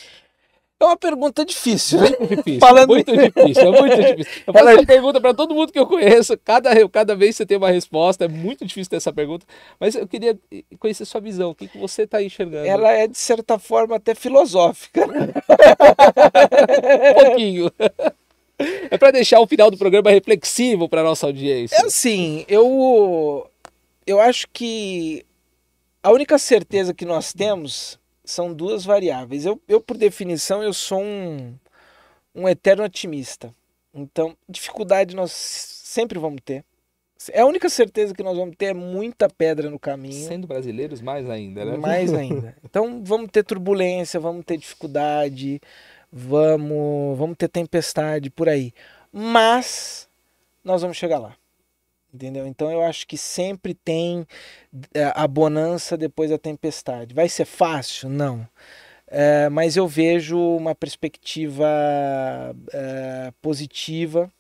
É uma pergunta difícil. Muito difícil, Falando... muito difícil, é muito difícil. Eu faço essa pergunta para todo mundo que eu conheço, cada vez você tem uma resposta, é muito difícil ter essa pergunta, mas eu queria conhecer sua visão, o que que você está enxergando? Ela é, de certa forma, até filosófica. Um pouquinho. É para deixar o final do programa reflexivo para nossa audiência. É assim, eu acho que a única certeza que nós temos são duas variáveis. Eu por definição, eu sou um eterno otimista. Então, dificuldade nós sempre vamos ter. É a única certeza que nós vamos ter é muita pedra no caminho. Sendo brasileiros, mais ainda, né? Mais ainda. Então, vamos ter turbulência, vamos ter dificuldade, vamos ter tempestade por aí. Mas nós vamos chegar lá. Entendeu? Então eu acho que sempre tem a bonança depois da tempestade. Vai ser fácil? Não. Mas eu vejo uma perspectiva positiva,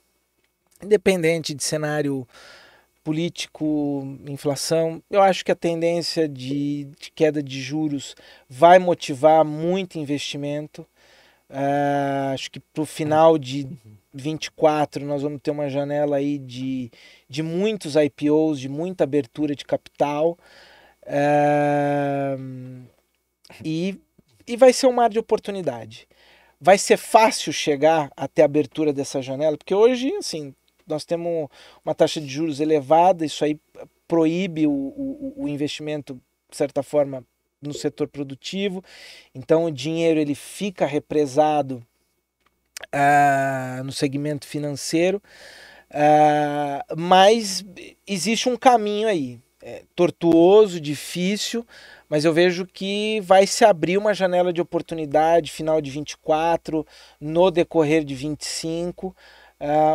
independente de cenário político, inflação. Eu acho que a tendência de queda de juros vai motivar muito investimento. Acho que para o final de 24 nós vamos ter uma janela aí de muitos IPOs, de muita abertura de capital. E vai ser um mar de oportunidade. Vai ser fácil chegar até a abertura dessa janela, porque hoje, assim, nós temos uma taxa de juros elevada, isso aí proíbe o investimento, de certa forma, no setor produtivo. Então o dinheiro ele fica represado no segmento financeiro, mas existe um caminho aí, tortuoso, difícil, mas eu vejo que vai se abrir uma janela de oportunidade final de 24, no decorrer de 25,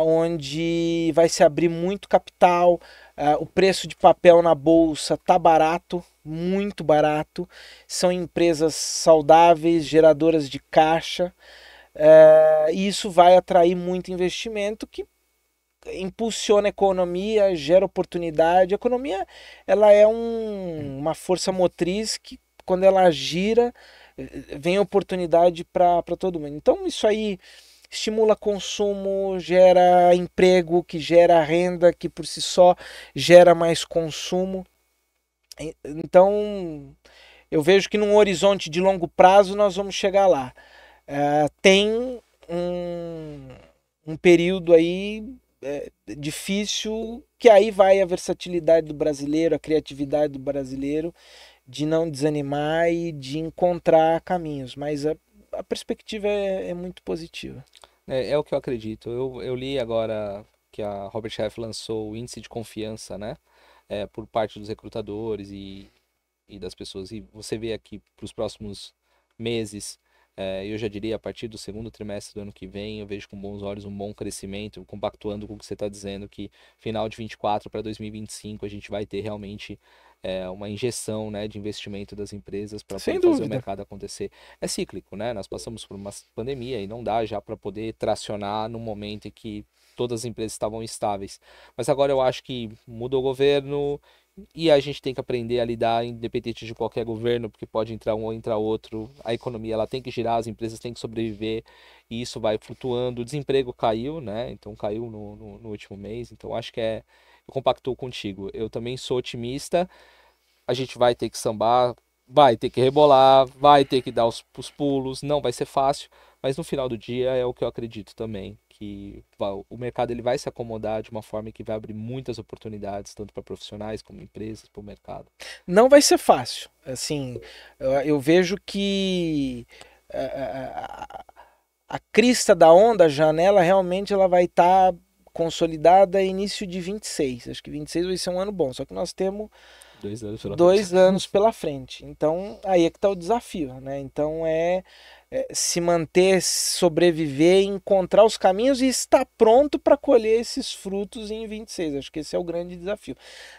onde vai se abrir muito capital, o preço de papel na bolsa tá barato, muito barato, são empresas saudáveis, geradoras de caixa, e isso vai atrair muito investimento que impulsiona a economia, gera oportunidade. A economia ela é uma força motriz que quando ela gira vem oportunidade para todo mundo. Então isso aí estimula consumo, gera emprego, que gera renda, que por si só gera mais consumo. Então eu vejo que num horizonte de longo prazo nós vamos chegar lá. Tem um período aí difícil, que aí vai a versatilidade do brasileiro, a criatividade do brasileiro, de não desanimar e de encontrar caminhos, mas a perspectiva é muito positiva. É o que eu acredito. Eu li agora que a Robert Half lançou o índice de confiança, né? Por parte dos recrutadores e das pessoas. E você vê aqui para os próximos meses, eu já diria a partir do segundo trimestre do ano que vem, eu vejo com bons olhos um bom crescimento, compactuando com o que você está dizendo, que final de 24 para 2025 a gente vai ter realmente uma injeção, né, de investimento das empresas para poder fazer o mercado acontecer. É cíclico, né? Nós passamos por uma pandemia e não dá já para poder tracionar no momento em que todas as empresas estavam estáveis. Mas agora eu acho que mudou o governo, e a gente tem que aprender a lidar independente de qualquer governo, porque pode entrar um ou entrar outro. A economia ela tem que girar, as empresas têm que sobreviver e isso vai flutuando. O desemprego caiu, né? Então caiu no último mês. Então acho que eu compactuo contigo. Eu também sou otimista. A gente vai ter que sambar, vai ter que rebolar, vai ter que dar os pulos. Não vai ser fácil, mas no final do dia é o que eu acredito também, que o mercado ele vai se acomodar de uma forma que vai abrir muitas oportunidades, tanto para profissionais como empresas, para o mercado? Não vai ser fácil. Assim, eu vejo que a crista da onda, a janela, realmente ela vai estar consolidada início de 26. Acho que 26 vai ser um ano bom, só que nós temos 2 anos pela frente. Então, aí é que está o desafio, né? Então, se manter, sobreviver, encontrar os caminhos e estar pronto para colher esses frutos em 26. Acho que esse é o grande desafio.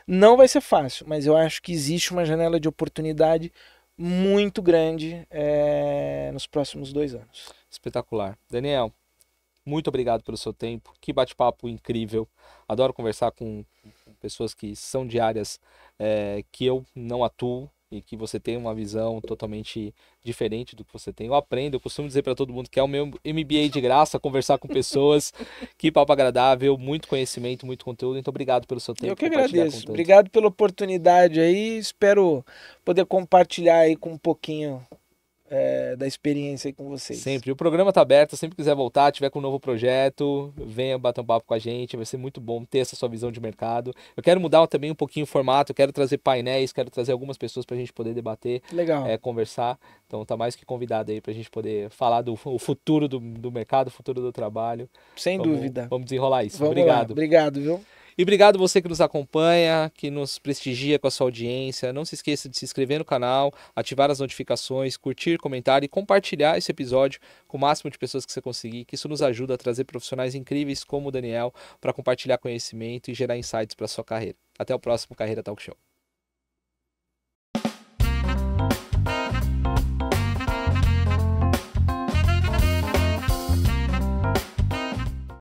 Não vai ser fácil, mas eu acho que existe uma janela de oportunidade muito grande nos próximos 2 anos. Espetacular. Daniel, muito obrigado pelo seu tempo. Que bate-papo incrível. Adoro conversar com pessoas que são de áreas que eu não atuo e que você tem uma visão totalmente diferente do que você tem. Eu aprendo, eu costumo dizer para todo mundo que é o meu MBA de graça, conversar com pessoas. Que papo agradável, muito conhecimento, muito conteúdo. Então, obrigado pelo seu tempo. Eu que agradeço. Obrigado pela oportunidade aí. Espero poder compartilhar aí com um pouquinho da experiência aí com vocês. Sempre. O programa está aberto, sempre quiser voltar, tiver com um novo projeto, venha bater um papo com a gente, vai ser muito bom ter essa sua visão de mercado. Eu quero mudar também um pouquinho o formato, quero trazer painéis, quero trazer algumas pessoas para a gente poder debater, conversar. Então tá mais que convidado aí para a gente poder falar do futuro do mercado, o futuro do trabalho. Sem dúvida. Vamos desenrolar isso. Vamos Obrigado. Lá. Obrigado, viu? E obrigado você que nos acompanha, que nos prestigia com a sua audiência. Não se esqueça de se inscrever no canal, ativar as notificações, curtir, comentar e compartilhar esse episódio com o máximo de pessoas que você conseguir, que isso nos ajuda a trazer profissionais incríveis como o Daniel para compartilhar conhecimento e gerar insights para a sua carreira. Até o próximo Carreira Talk Show.